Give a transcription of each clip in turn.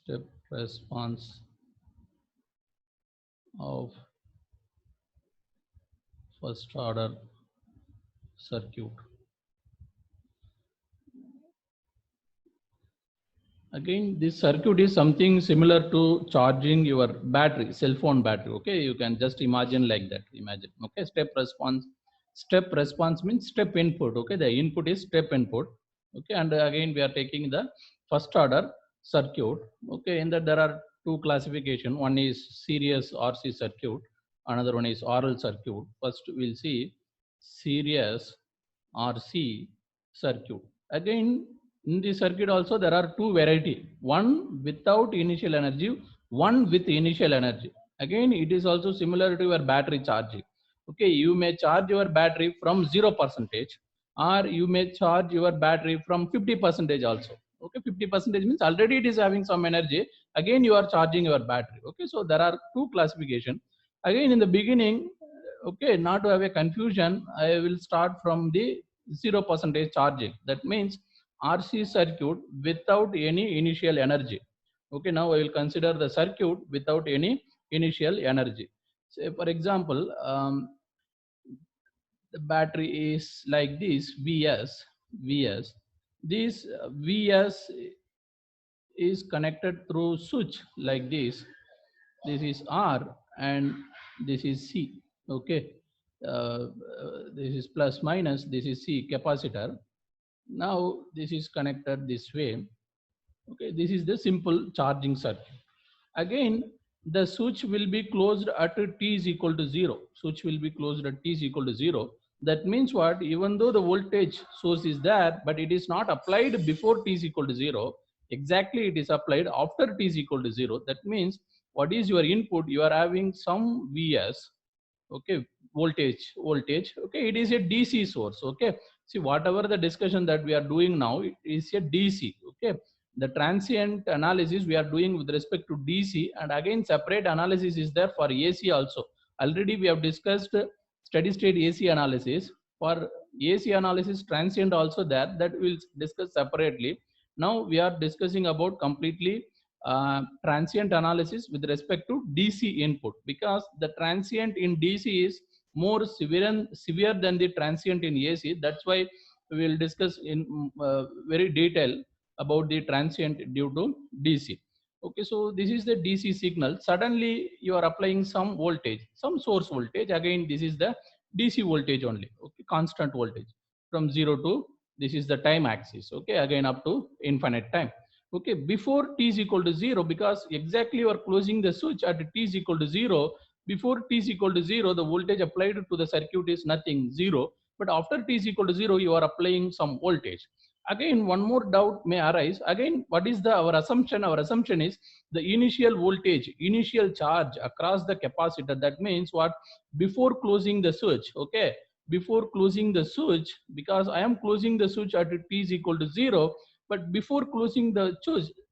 step response of first order circuit. Again, this circuit is something similar to charging your battery, cell phone battery. Okay, you can just imagine like that. Imagine. Okay, step response. Step response means step input. Okay, the input is step input. Okay, and again we are taking the first order circuit. Okay, in that there are two classification. One is series RC circuit. Another one is RL circuit. First we'll see series RC circuit. Again, in the circuit also there are two variety, one without initial energy, one with initial energy. Again, it is also similar to your battery charging. Okay, you may charge your battery from 0% or you may charge your battery from 50% also. Okay, 50% means already it is having some energy, again you are charging your battery. Okay, so there are two classification. Again, in the beginning, okay, not to have a confusion, I will start from the 0% charging. That means RC circuit without any initial energy. Okay, now I will consider the circuit without any initial energy. Say for example, the battery is like this Vs. This Vs is connected through switch like this. This is R and this is C. Okay, this is plus minus, this is C capacitor. Now this is connected this way. Okay, this is the simple charging circuit. Again, the switch will be closed at t is equal to 0. Switch will be closed at t is equal to 0. That means what? Even though the voltage source is there, but it is not applied before t is equal to 0. Exactly, it is applied after t is equal to 0. That means what is your input? You are having some Vs. Okay, voltage. Okay, it is a DC source. Okay, see, whatever the discussion that we are doing now, it is a DC. Okay, the transient analysis we are doing with respect to DC, and again separate analysis is there for AC also. Already we have discussed steady state AC analysis. For AC analysis, transient also there, that we'll discuss separately. Now we are discussing about completely transient analysis with respect to DC input, because the transient in DC is more severe than the transient in AC. That's why we will discuss in very detail about the transient due to DC. Okay, so this is the DC signal. Suddenly you are applying some voltage, some source voltage. Again, this is the DC voltage only. Okay, constant voltage from 0 to, this is the time axis. Okay, again up to infinite time. Okay, before t is equal to 0, because exactly you are closing the switch at t is equal to 0. Before t is equal to 0, the voltage applied to the circuit is nothing, 0. But after t is equal to 0, you are applying some voltage. Again, one more doubt may arise. Again, what is our assumption? Our assumption is the initial voltage, initial charge across the capacitor. That means what? Before closing the switch. Okay, before closing the switch, because I am closing the switch at t is equal to 0, but before closing the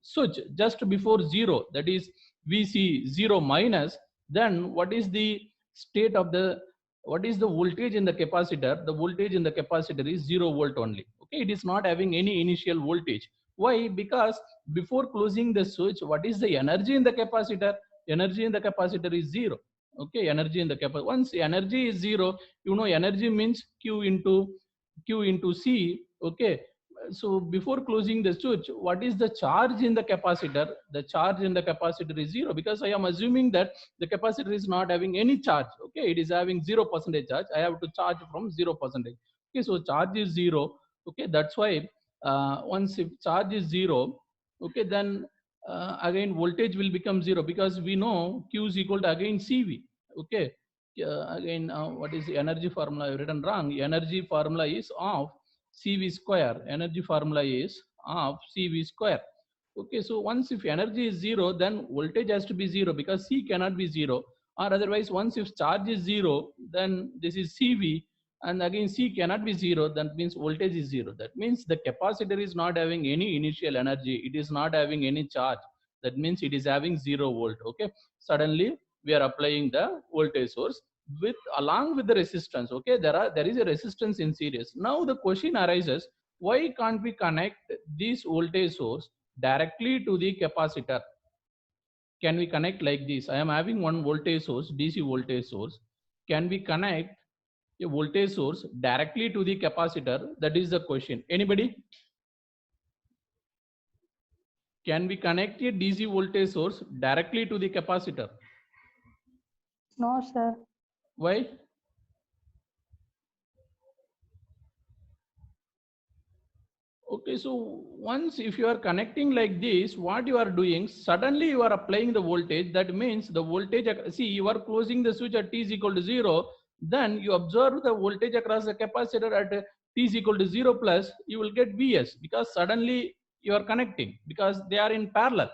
switch just before 0, that is Vc 0 minus, then what is the state of the, what is the voltage in the capacitor? The voltage in the capacitor is 0 volt only. Okay, it is not having any initial voltage. Why? Because before closing the switch, what is the energy in the capacitor? Energy in the capacitor is 0. Okay, energy in the capacitor, once energy is 0, you know energy means q into c. Okay, so before closing the switch, what is the charge in the capacitor? The charge in the capacitor is 0, because I am assuming that the capacitor is not having any charge. Okay, it is having 0% charge. I have to charge from 0%. Okay, so charge is 0. Okay, that's why once if charge is 0, okay, then again voltage will become 0, because we know q is equal to again cv. Okay, again what is the energy formula? I've written wrong. Energy formula is of cv square. Energy formula is of cv square. Okay, so once if energy is 0, then voltage has to be 0, because c cannot be 0, or otherwise once if charge is 0, then this is cv, and again c cannot be 0, that means voltage is 0. That means the capacitor is not having any initial energy, it is not having any charge. That means it is having 0 volt. Okay, suddenly we are applying the voltage source with, along with the resistance. Okay, there is a resistance in series. Now the question arises, why can't we connect this voltage source directly to the capacitor? can we connect like this? I am having one voltage source, DC voltage source. Can we connect a voltage source directly to the capacitor? That is the question. Anybody? Can we connect a DC voltage source directly to the capacitor? No, sir. Why? Okay, so once if you are connecting like this, what you are doing, suddenly you are applying the voltage. That means the voltage, see, you are closing the switch at t is equal to 0. Then you observe the voltage across the capacitor at t is equal to 0 plus, you will get Vs because suddenly you are connecting because they are in parallel.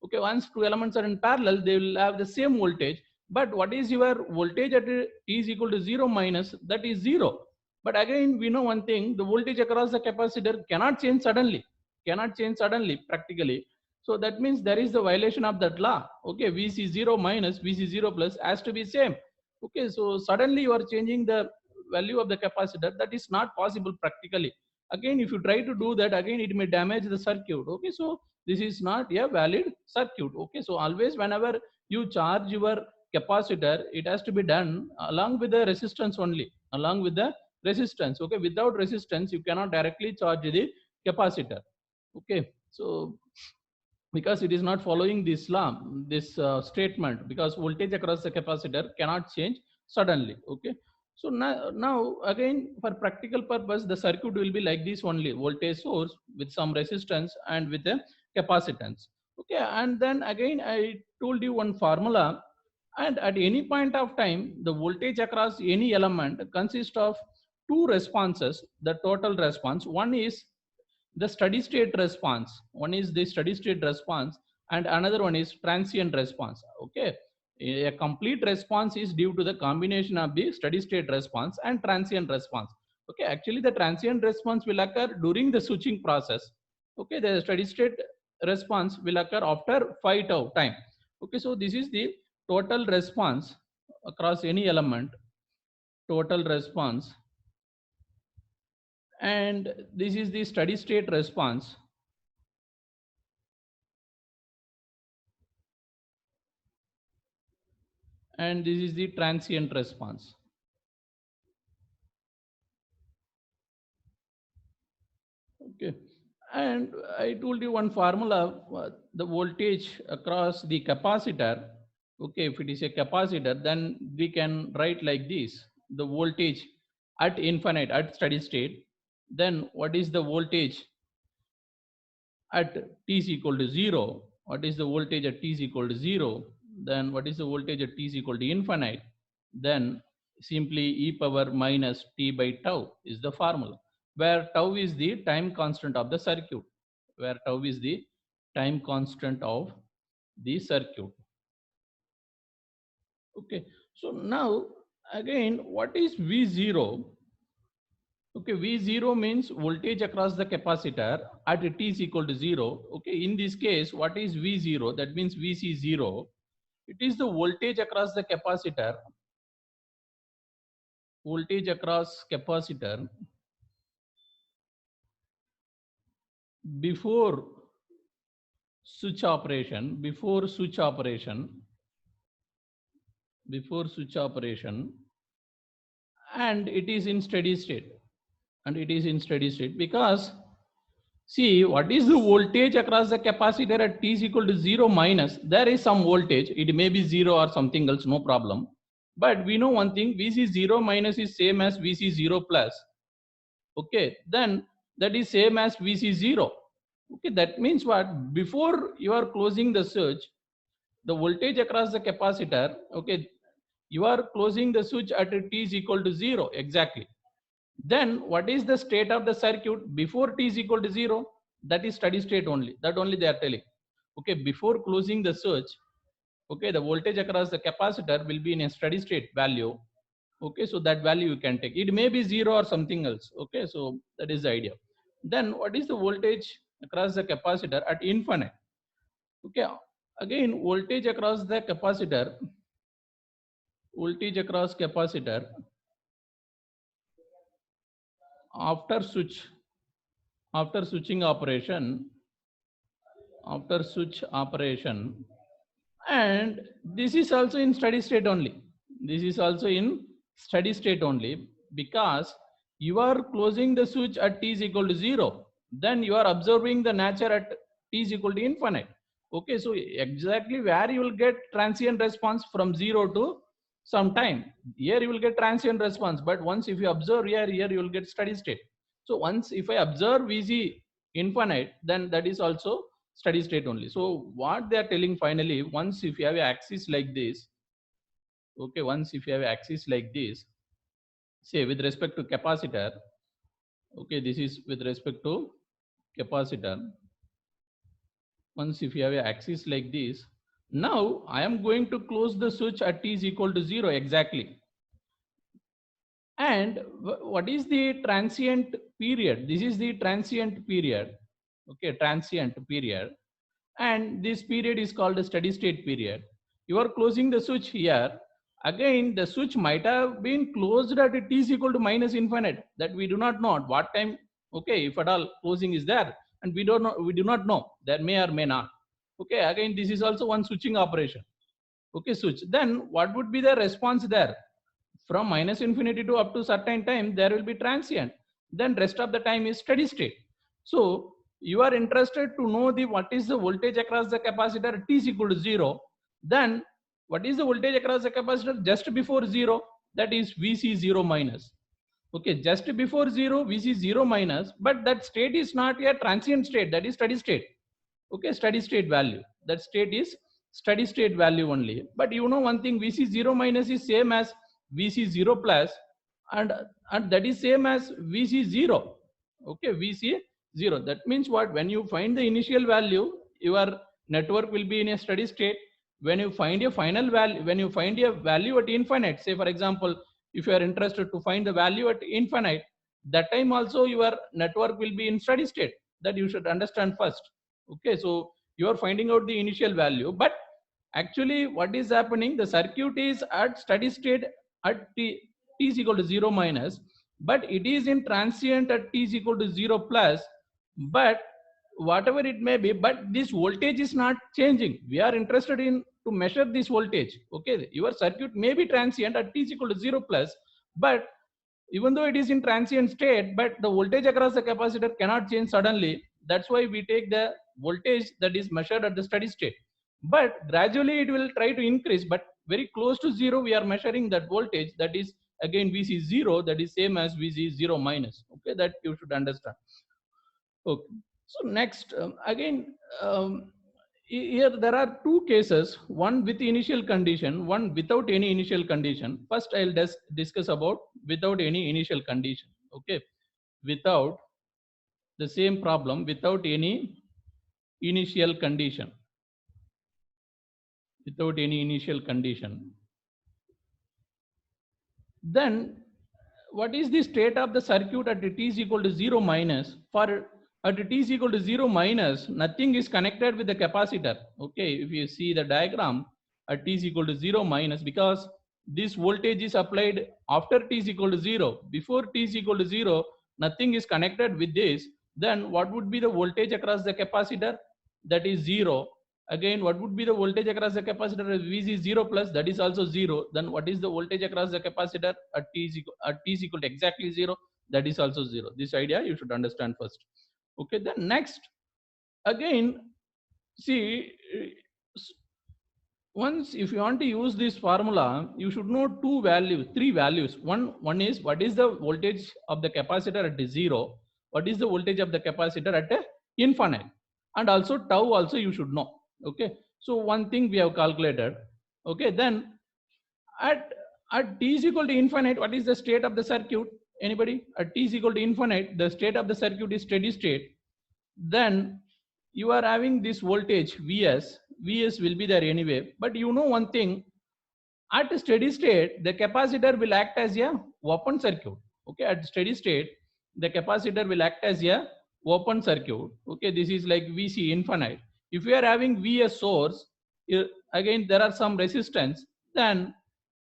Okay, once two elements are in parallel, they will have the same voltage. But what is your voltage at t is equal to 0 minus, that is 0. But again, we know one thing, the voltage across the capacitor cannot change suddenly practically. So that means there is the violation of that law. Okay, VC0 minus VC0 plus has to be same. Okay, so suddenly you are changing the value of the capacitor. That is not possible practically. Again, if you try to do that, again, it may damage the circuit. Okay, so this is not a valid circuit. Okay, so always whenever you charge your capacitor, it has to be done along with the resistance only, along with the resistance. Okay, without resistance you cannot directly charge the capacitor. Okay, so because it is not following this law, this statement, because voltage across the capacitor cannot change suddenly. Okay, so now again, for practical purpose, the circuit will be like this only: voltage source with some resistance and with a capacitance. Okay, and then again I told you one formula, and at any point of time the voltage across any element consists of two responses, the total response. One is the steady state response, one is the steady state response, and another one is transient response. Okay, a complete response is due to the combination of the steady state response and transient response. Okay, actually the transient response will occur during the switching process. Okay, the steady state response will occur after 5 tau time. Okay, so this is the total response across any element, total response, and this is the steady state response, and this is the transient response. Okay, and I told you one formula, the voltage across the capacitor. Okay, if it is a capacitor, then we can write like this: the voltage at infinite, at steady state, then what is the voltage at t is equal to 0, what is the voltage at t is equal to 0, then what is the voltage at t is equal to infinite, then simply e power minus t by tau is the formula, where tau is the time constant of the circuit, where tau is the time constant of the circuit. Okay, so now again, what is v0? Okay, V0 means voltage across the capacitor at t is equal to 0. Okay, in this case, what is V0? That means VC0. It is the voltage across the capacitor, voltage across capacitor before switch operation, before switch operation, and it is in steady state, and it is in steady state because see, what is the voltage across the capacitor at t is equal to 0 minus? There is some voltage. It may be 0 or something else, no problem. But we know one thing, VC0 minus is same as VC0 plus. Okay, then that is same as VC0. Okay, that means what? Before you are closing the switch, the voltage across the capacitor, okay, you are closing the switch at t is equal to 0, exactly. Then what is the state of the circuit before t is equal to 0? That is steady state only. That only they are telling. Okay, before closing the switch, okay, the voltage across the capacitor will be in a steady state value. Okay, so that value you can take. It may be 0 or something else. Okay, so that is the idea. Then what is the voltage across the capacitor at infinite? Okay, again, voltage across capacitor after switch, after switch operation, And this is also in steady state only. This is also in steady state only, because you are closing the switch at t is equal to 0. Then you are observing the nature at t is equal to infinite. Okay, so exactly where you will get transient response from 0 to some time. Here you will get transient response, but once if you observe here you will get steady state. So once if I observe Vc infinite, then that is also steady state only. So what they are telling finally, once if you have an axis like this, okay, once if you have an axis like this, say with respect to capacitor, okay, this is with respect to capacitor. Once if you have an axis like this, now I am going to close the switch at t is equal to 0 exactly. And what is the transient period? This is the transient period. Okay, transient period. And this period is called a steady state period. You are closing the switch here. Again, the switch might have been closed at t is equal to minus infinite. That we do not know at what time. Okay, if at all closing is there, and we don't know, we do not know. There may or may not. Okay, again, this is also one switching operation. Okay, switch. Then what would be the response there? From minus infinity to up to certain time, there will be transient. Then rest of the time is steady state. So you are interested to know the what is the voltage across the capacitor t is equal to 0. Then what is the voltage across the capacitor just before 0? That is Vc 0 minus. Okay, just before 0, Vc 0 minus, but that state is not a transient state, that is steady state. Okay, steady state value. That state is steady state value only. But you know one thing, Vc 0 minus is same as Vc 0 plus, and that is same as Vc 0. Okay, Vc 0. That means what? When you find the initial value, your network will be in a steady state. When you find a final value, when you find a value at infinite, say for example, if you are interested to find the value at infinite, that time also your network will be in steady state. That you should understand first. Okay, so you are finding out the initial value, but actually what is happening, the circuit is at steady state at t is equal to 0 minus, but it is in transient at t is equal to 0 plus. But whatever it may be, but this voltage is not changing. We are interested in to measure this voltage. Okay, your circuit may be transient at t is equal to 0 plus, but even though it is in transient state, but the voltage across the capacitor cannot change suddenly. That's why we take the voltage that is measured at the steady state. But gradually it will try to increase, but very close to 0, we are measuring that voltage, that is again Vc 0, that is same as Vc 0 minus. Okay, that you should understand. Okay. So next, again, here there are two cases, one with initial condition, one without any initial condition. First, I'll discuss about without any initial condition. Okay, without the same problem, without any initial condition, without any initial condition. Then what is the state of the circuit at t is equal to 0 minus? For at t is equal to 0 minus, nothing is connected with the capacitor. Okay, if you see the diagram at t is equal to 0 minus, because this voltage is applied after t is equal to 0. Before t is equal to 0, nothing is connected with this. Then what would be the voltage across the capacitor? That is 0. Again, what would be the voltage across the capacitor? Vc 0 plus, that is also 0. Then what is the voltage across the capacitor at t is equal to exactly 0? That is also 0. This idea you should understand first. Okay, then next, again, see, once if you want to use this formula, you should know three values. One is what is the voltage of the capacitor at 0, what is the voltage of the capacitor at infinite, and also tau also you should know. Okay, so one thing we have calculated. Okay, then at t is equal to infinite, what is the state of the circuit? Anybody? At t is equal to infinite, the state of the circuit is steady state. Then you are having this voltage Vs will be there anyway. But you know one thing, at steady state, the capacitor will act as a open circuit. Okay, at steady state, the capacitor will act as a open circuit. Okay, this is like Vc infinite. If you are having Vs source, again there are some resistance, then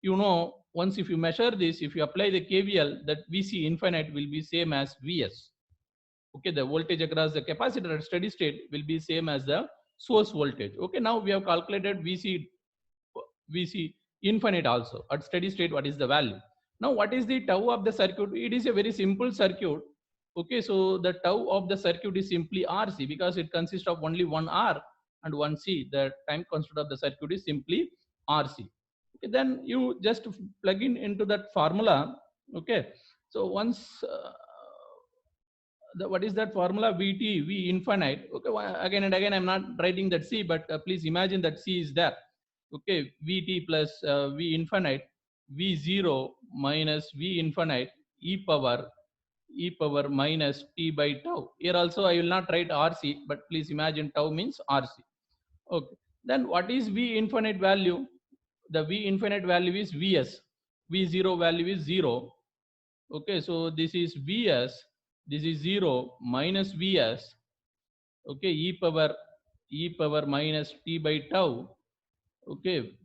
you know once if you measure this, if you apply the KVL, that Vc infinite will be same as Vs. Okay, the voltage across the capacitor at steady state will be same as the source voltage. Okay, now we have calculated VC infinite also. At steady state, what is the value? Now, what is the tau of the circuit? It is a very simple circuit. Okay, so the tau of the circuit is simply RC because it consists of only one R and one C. The time constant of the circuit is simply RC. Okay, then you just plug in into that formula. Okay, so once what is that formula? VT, V infinite. Okay, again and again I'm not writing that C, but please imagine that C is there. Okay, VT plus V infinite, V0 minus V infinite e power minus t by tau. Here also I will not write RC, but please imagine tau means RC. Okay, then what is V infinite value? The V infinite value is Vs. V0 value is 0. Okay, so this is Vs, this is 0 minus Vs. Okay, e power minus t by tau. Okay,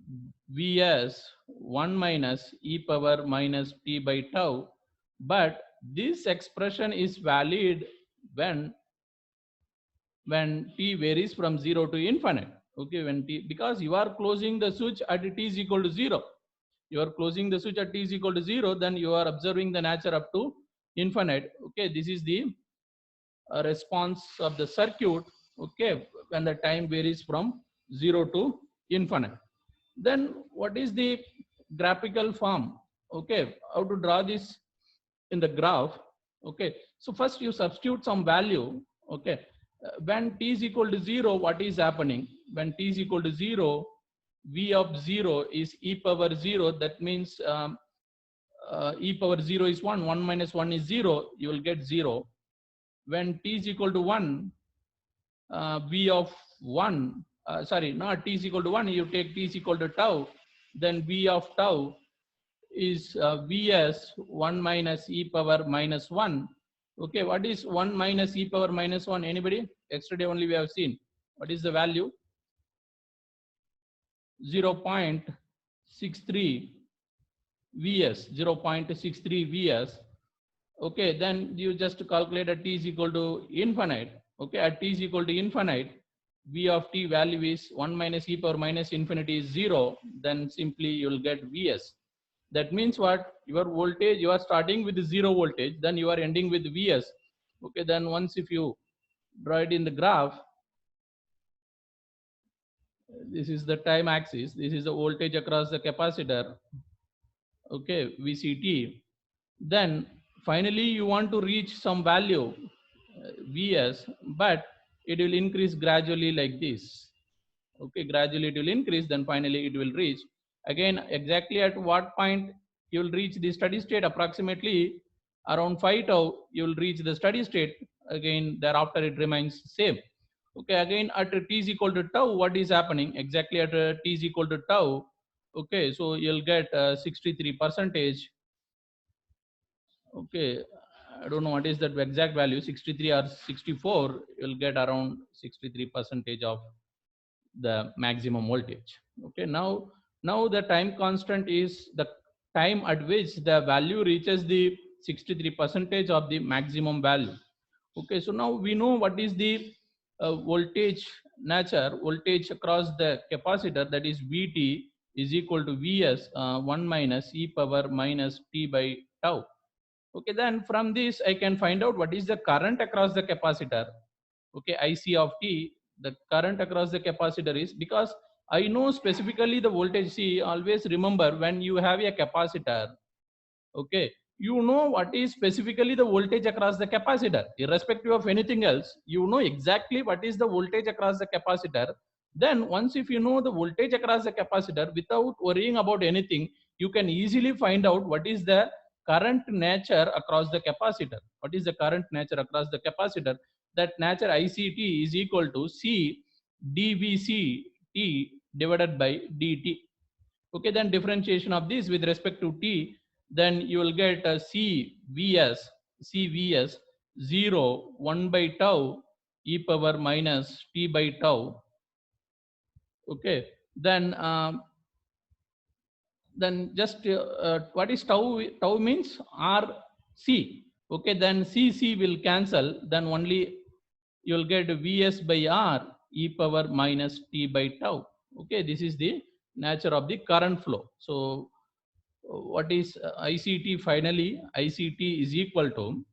Vs 1 minus e power minus t by tau. But this expression is valid when t varies from 0 to infinite. Okay, when t, because you are closing the switch at t is equal to 0. You are closing the switch at t is equal to 0, then you are observing the nature up to infinite. Okay, this is the response of the circuit. Okay, when the time varies from 0 to infinite. Then what is the graphical form? Okay, how to draw this in the graph? Okay, so first you substitute some value. Okay, when t is equal to 0, what is happening? When t is equal to 0, v of 0 is e power 0. That means e power 0 is 1, 1 minus 1 is 0, you will get 0. When t is equal to 1, v of 1, sorry, not t is equal to 1, you take t is equal to tau, then v of tau is Vs 1 minus e power minus 1. Okay, what is 1 minus e power minus 1? Anybody? Yesterday only we have seen. What is the value? 0.63 Vs, 0.63 Vs. Okay, then you just calculate at t is equal to infinite. Okay, at t is equal to infinite, v of t value is 1 minus e power minus infinity is 0. Then simply you will get Vs. That means what? Your voltage, you are starting with 0 voltage, then you are ending with Vs. Okay, then once if you draw it in the graph, this is the time axis, this is the voltage across the capacitor. Okay, VCT. Then finally you want to reach some value Vs, but it will increase gradually like this. Okay, gradually it will increase, then finally it will reach. Again, exactly at what point you will reach the steady state? Approximately around 5 tau you will reach the steady state. Again, thereafter it remains same. Okay, again at t is equal to tau, what is happening? Exactly at t is equal to tau. Okay, so you'll get 63%. Okay, I don't know what is that exact value, 63 or 64. You'll get around 63% of the maximum voltage. Okay, now the time constant is the time at which the value reaches the 63% of the maximum value. Okay, so now we know what is the voltage voltage across the capacitor, that is Vt is equal to Vs 1 minus e power minus t by tau. Okay, then from this I can find out what is the current across the capacitor. Okay, IC of t, the current across the capacitor is, because I know specifically the voltage. See, always remember when you have a capacitor, okay, you know what is specifically the voltage across the capacitor, irrespective of anything else. You know exactly what is the voltage across the capacitor. Then once if you know the voltage across the capacitor, without worrying about anything, you can easily find out what is the current nature across the capacitor. What is the current nature across the capacitor? That nature ICT is equal to C dVc t divided by dt. Okay, then differentiation of this with respect to t, then you will get CVS 0 1 by tau e power minus t by tau. Okay, then just what is tau? Tau means RC. Okay, then CC will cancel, then only you will get Vs by R. e power minus t by tau. Okay, this is the nature of the current flow. So what is ICT? Finally, ICT is equal to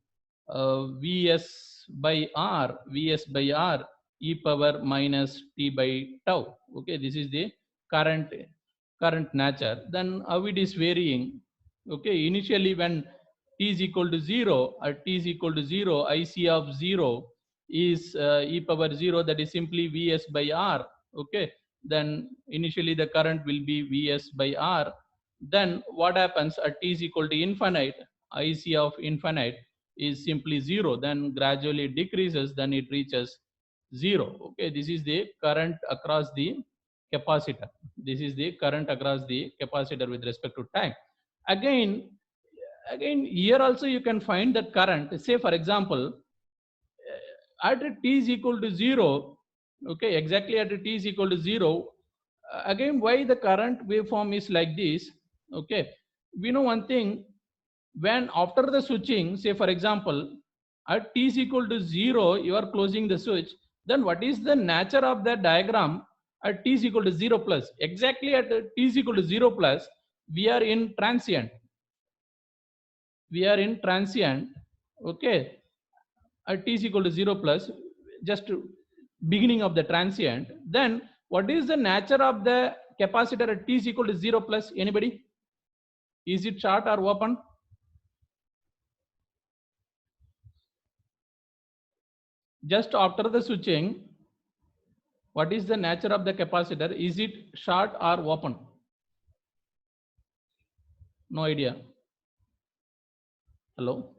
Vs by R e power minus t by tau. Okay, this is the current nature. Then how it is varying? Okay, initially when t is equal to 0, at t is equal to 0, IC of 0 is e power 0, that is simply Vs by R. Okay, then initially the current will be Vs by R. Then what happens at t is equal to infinite? IC of infinite is simply 0, then gradually decreases, then it reaches 0. Okay, this is the current across the capacitor. This is the current across the capacitor with respect to time. Again here also you can find that current. Say for example, at t is equal to 0, okay, exactly at t is equal to 0, again why the current waveform is like this? Okay, we know one thing, when after the switching, say for example, at t is equal to 0, you are closing the switch, then what is the nature of that diagram at t is equal to 0 plus? Exactly at t is equal to 0 plus, we are in transient. Okay, at t is equal to 0 plus, just beginning of the transient. Then what is the nature of the capacitor at t is equal to 0 plus? Anybody? Is it short or open? Just after the switching, what is the nature of the capacitor? Is it short or open? No idea. Hello?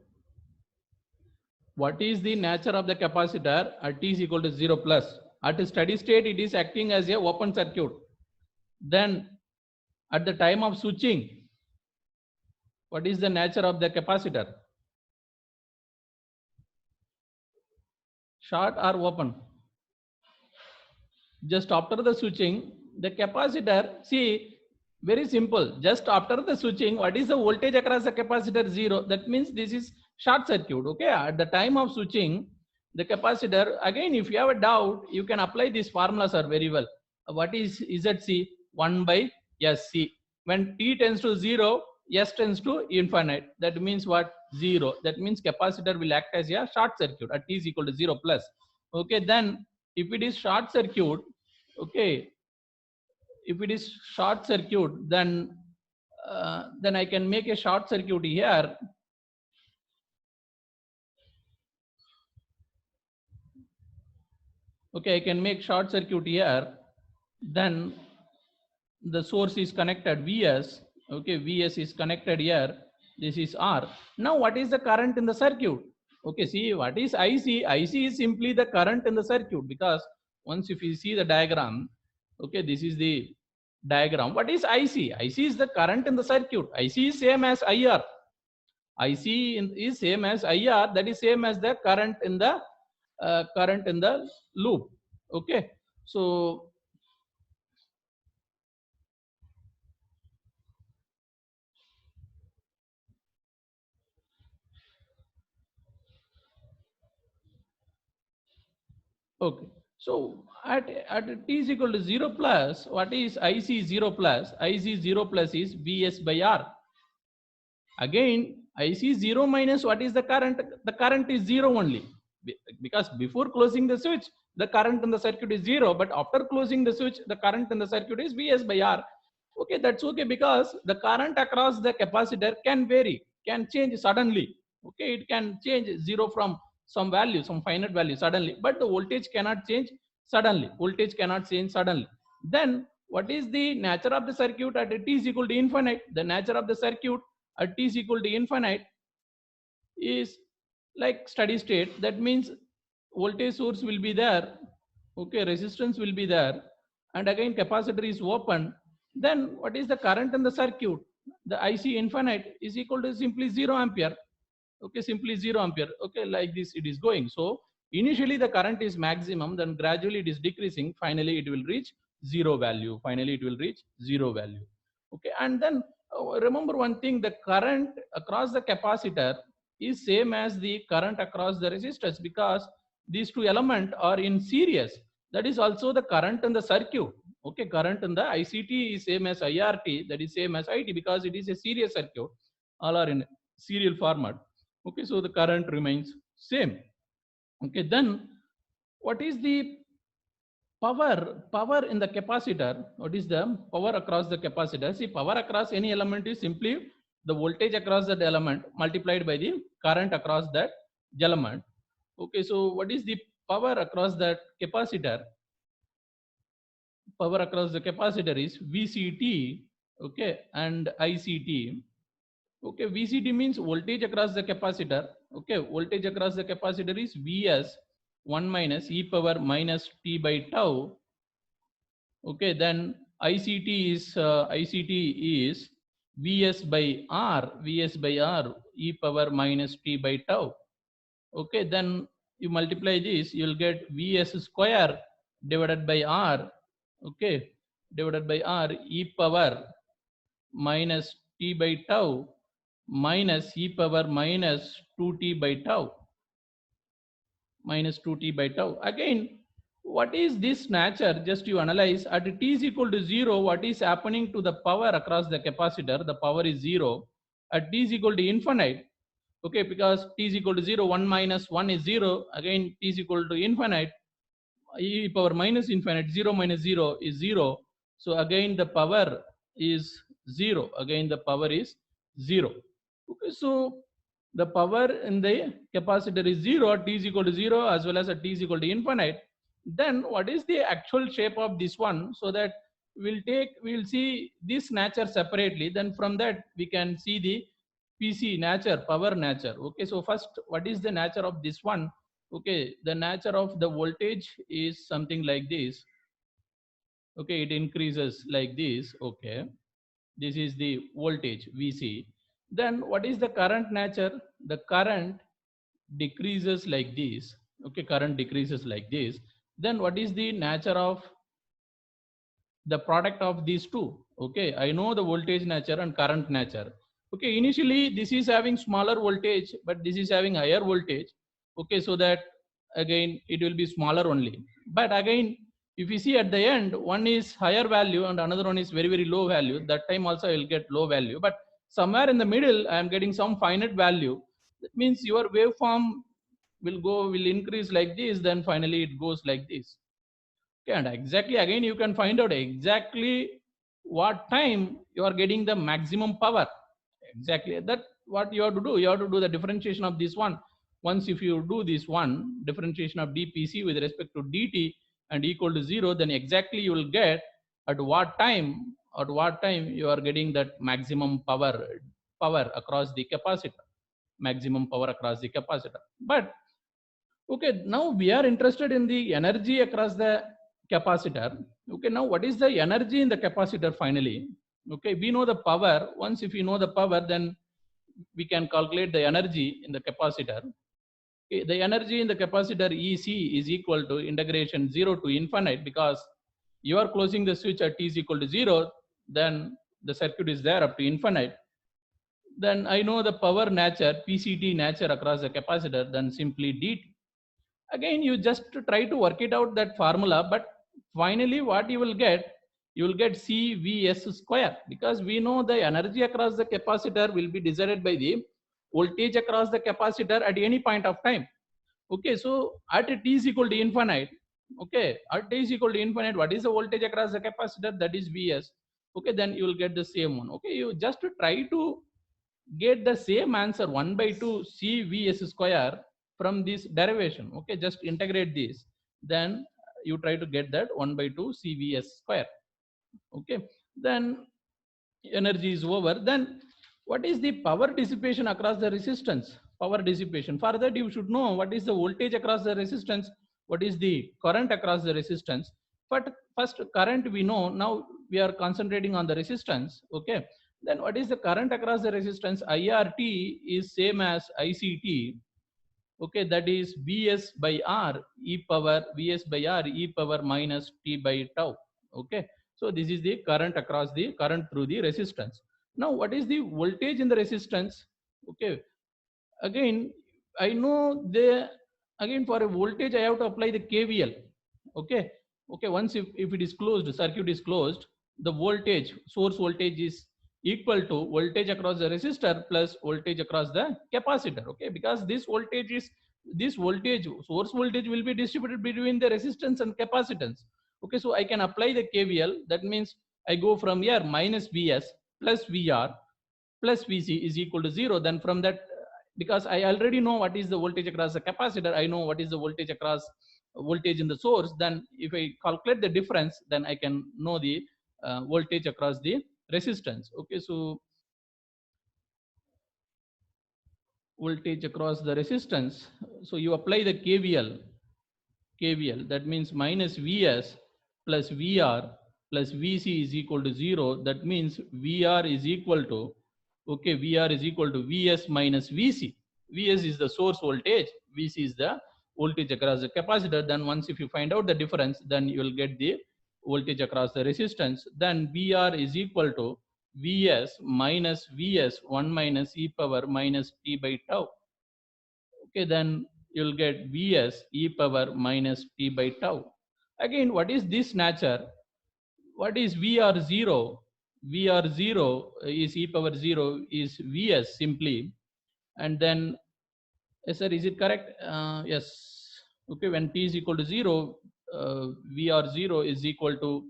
What is the nature of the capacitor at t is equal to 0 plus? At a steady state, it is acting as a open circuit. Then at the time of switching, what is the nature of the capacitor? Short or open? Just after the switching, the capacitor, see, very simple. Just after the switching, what is the voltage across the capacitor? 0. That means this is short circuit. Okay, at the time of switching, the capacitor, again, if you have a doubt, you can apply these formulas are very well. What is ZC? 1 by SC. When t tends to 0, S tends to infinite. That means what? 0. That means capacitor will act as a short circuit at t is equal to 0 plus. Okay, then if it is short circuit, okay, if it is short circuit, then I can make a short circuit here. Okay, I can make short circuit here. Then the source is connected Vs. Okay, Vs is connected here. This is R. Now what is the current in the circuit? Okay, see what is IC? IC is simply the current in the circuit, because once if you see the diagram, okay, this is the diagram. What is IC? IC is the current in the circuit. IC is same as IR. IC is same as IR. That is same as the current in the loop. Okay, so okay. So at t is equal to 0 plus, what is IC 0 plus? IC 0 plus is Vs by R. Again, IC 0 minus, what is the current? The current is 0 only. Because before closing the switch, the current in the circuit is 0. But after closing the switch, the current in the circuit is Vs by R. Okay, that's okay, because the current across the capacitor can vary, can change suddenly. Okay, it can change 0 from some value, some finite value suddenly, but the voltage cannot change suddenly. Voltage cannot change suddenly. Then what is the nature of the circuit at t is equal to infinite? The nature of the circuit at t is equal to infinite is like steady state. That means voltage source will be there. Okay, resistance will be there, and again capacitor is open. Then what is the current in the circuit? The IC infinite is equal to simply 0 ampere. Okay, simply 0 ampere. Okay, like this it is going. So initially the current is maximum, then gradually it is decreasing, finally it will reach 0 value. Finally it will reach 0 value. Okay, and then remember one thing, the current across the capacitor is same as the current across the resistors, because these two elements are in series. that is also the current in the circuit. Okay, current in the ICT is same as IRT, that is same as IT, because it is a series circuit, all are in serial format. Okay, so the current remains same. Okay, then what is the power in the capacitor? What is the power across the capacitor? See, power across any element is simply the voltage across that element multiplied by the current across that element. Okay, so what is the power across that capacitor? Power across the capacitor is VCT, okay, and ICT. Okay, VCT means voltage across the capacitor. Okay, voltage across the capacitor is Vs 1 minus e power minus t by tau. Okay, then ICT is Vs by R e power minus t by tau. Okay, then you multiply this, you will get Vs square divided by R. Okay, divided by R e power minus t by tau minus e power minus 2t by tau, minus 2t by tau. Again, what is this nature? Just you analyze at t is equal to 0, what is happening to the power across the capacitor? The power is 0. At t is equal to infinite, okay, because t is equal to 0, 1 minus 1 is 0. Again, t is equal to infinite, e power minus infinite, 0 minus 0 is 0. So again the power is 0. Again the power is 0. Okay, so the power in the capacitor is 0 at t is equal to 0 as well as at t is equal to infinite. Then what is the actual shape of this one? So that we'll see this nature separately. Then from that we can see the PC nature, power nature. Okay, so first, what is the nature of this one? Okay, the nature of the voltage is something like this. Okay, it increases like this. Okay, this is the voltage VC. Then what is the current nature? The current decreases like this. Okay, current decreases like this. Then what is the nature of the product of these two? Okay, I know the voltage nature and current nature. Okay, initially this is having smaller voltage, but this is having higher voltage. Okay, so that again it will be smaller only. But again, if you see at the end, one is higher value and another one is very low value, that time also I will get low value. But somewhere in the middle I am getting some finite value. That means your waveform will increase like this, then finally it goes like this. Okay, and exactly again you can find out exactly what time you are getting the maximum power. Exactly that what you have to do. You have to do the differentiation of this one. Once if you do this one differentiation of dpc with respect to dt and equal to 0, then exactly you will get at what time you are getting that maximum power across the capacitor, maximum power across the capacitor. But okay, now we are interested in the energy across the capacitor. Okay, now what is the energy in the capacitor finally? Okay, we know the power. Once if you know the power, then we can calculate the energy in the capacitor. Okay, the energy in the capacitor EC is equal to integration 0 to infinite, because you are closing the switch at t is equal to 0, then the circuit is there up to infinite. Then I know the power nature, PCT nature across the capacitor, then simply dt. Again you just try to work it out that formula, but finally what you will get CVS square, because we know the energy across the capacitor will be decided by the voltage across the capacitor at any point of time. Okay, so at t is equal to infinite, okay, at t is equal to infinite, what is the voltage across the capacitor? That is Vs. Okay, then you will get the same one. Okay, you just try to get the same answer 1 by 2 CVS square from this derivation. Okay, just integrate this, then you try to get that 1 by 2 CVS square. Okay, then energy is over. Then what is the power dissipation across the resistance? Power dissipation, for that you should know what is the voltage across the resistance, what is the current across the resistance. But first current we know, now we are concentrating on the resistance. Okay, then what is the current across the resistance? IRT is same as ICT. Okay, that is Vs by R e power Vs by R e power minus t by tau. Okay, so this is the current across the current through the resistance. Now what is the voltage in the resistance? Okay, again I know the, again for a voltage I have to apply the KVL. Okay, Okay, once if it is closed, circuit is closed, the voltage, source voltage is equal to voltage across the resistor plus voltage across the capacitor. Okay, because this voltage, source voltage will be distributed between the resistance and capacitance. Okay, so I can apply the KVL. That means I go from here, minus Vs plus Vr plus Vc is equal to 0. Then from that, because I already know what is the voltage across the capacitor, I know what is the voltage across voltage in the source. Then if I calculate the difference, then I can know the voltage across the resistance. Okay, so voltage across the resistance. So you apply the KVL, that means minus Vs plus Vr plus Vc is equal to 0. That means Vr is equal to, okay, Vr is equal to Vs minus Vc. Vs is the source voltage, Vc is the voltage across the capacitor. Then once if you find out the difference, then you will get the voltage across the resistance. Then Vr is equal to Vs minus Vs 1 minus e power minus t by tau. Okay, then you'll get Vs e power minus t by tau. Again, what is this nature? What is Vr0? Vr0 is e power 0 is Vs simply. And then, yes, sir, is it correct? Yes. Okay, when t is equal to 0, Vr0 is equal to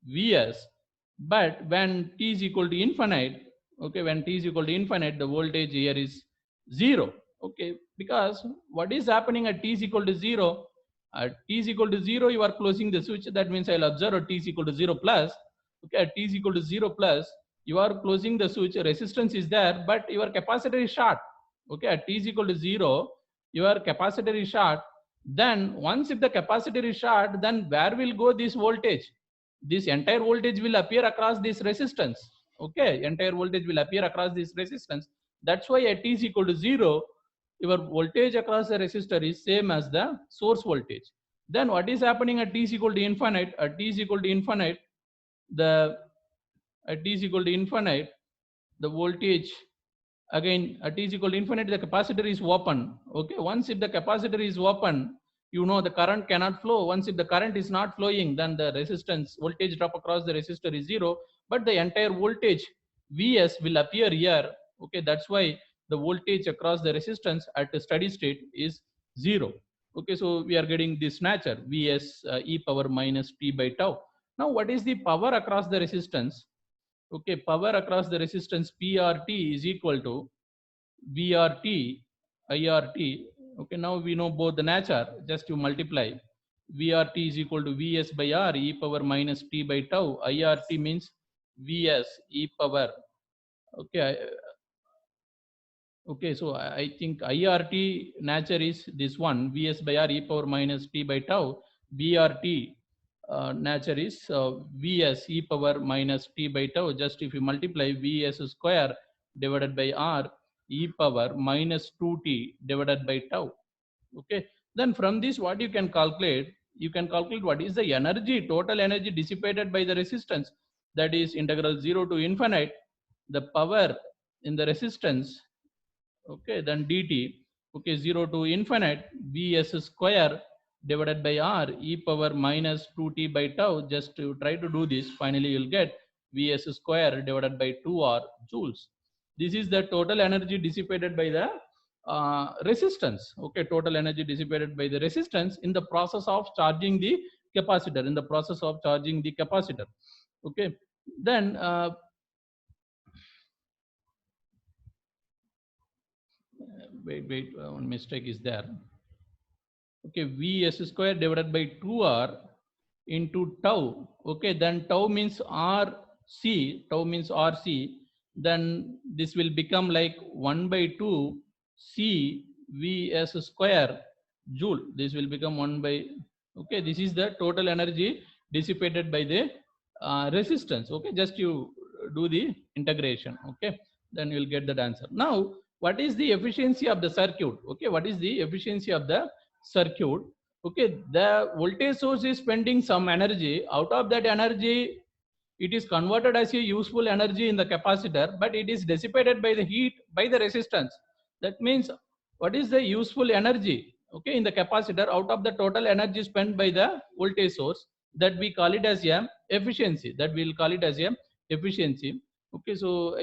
Vs. But when t is equal to infinite, okay, when t is equal to infinite, the voltage here is 0. Okay, because what is happening at t is equal to 0? At t is equal to 0, you are closing the switch. That means I'll observe at t is equal to 0 plus. Okay, at t is equal to 0 plus, you are closing the switch. Resistance is there, but your capacitor is short. Okay, at t is equal to 0, your capacitor is short. Then once if the capacitor is short, then where will go this voltage? This entire voltage will appear across this resistance. Okay, entire voltage will appear across this resistance. That's why at t is equal to 0, your voltage across the resistor is same as the source voltage. Then what is happening at t is equal to infinite? At t is equal to infinite, the at t is equal to infinite, the voltage, again at t is equal to infinite, the capacitor is open. Okay, once if the capacitor is open, you know the current cannot flow. Once if the current is not flowing, then the resistance voltage drop across the resistor is 0, but the entire voltage Vs will appear here. Okay, that's why the voltage across the resistance at a steady state is 0. Okay, so we are getting this nature, Vs e power minus t by tau. Now what is the power across the resistance? Okay, power across the resistance PRT is equal to VRT, IRT. Okay, now we know both the nature. Just to multiply, VRT is equal to Vs by R e power minus t by tau. IRT means Vs e power. Okay, okay, so I think IRT nature is this one, Vs by R e power minus t by tau. VRT nature is Vs e power minus t by tau. Just if you multiply Vs square divided by R e power minus 2t divided by tau. Okay, then from this what you can calculate? You can calculate what is the energy, total energy dissipated by the resistance. That is integral 0 to infinite, the power in the resistance. Okay, then dt, okay, 0 to infinite Vs square divided by R e power minus 2t by tau. Just to try to do this, finally you'll get Vs square divided by 2R joules. This is the total energy dissipated by the resistance. Okay, total energy dissipated by the resistance in the process of charging the capacitor, in the process of charging the capacitor. Okay, then wait, one mistake is there. Okay, Vs square divided by 2R into tau. Okay, then tau means RC, tau means RC. Then this will become like 1 by 2 C Vs square joule. This will become 1 by, okay, this is the total energy dissipated by the resistance. Okay, just you do the integration. Okay, then you'll get that answer. Now, what is the efficiency of the circuit? Okay, what is the efficiency of the circuit? Okay, the voltage source is spending some energy. Out of that energy, it is converted as a useful energy in the capacitor, but it is dissipated by the heat by the resistance. That means what is the useful energy, okay, in the capacitor out of the total energy spent by the voltage source? that we call it as a efficiency, that we'll call it as a efficiency. Okay, so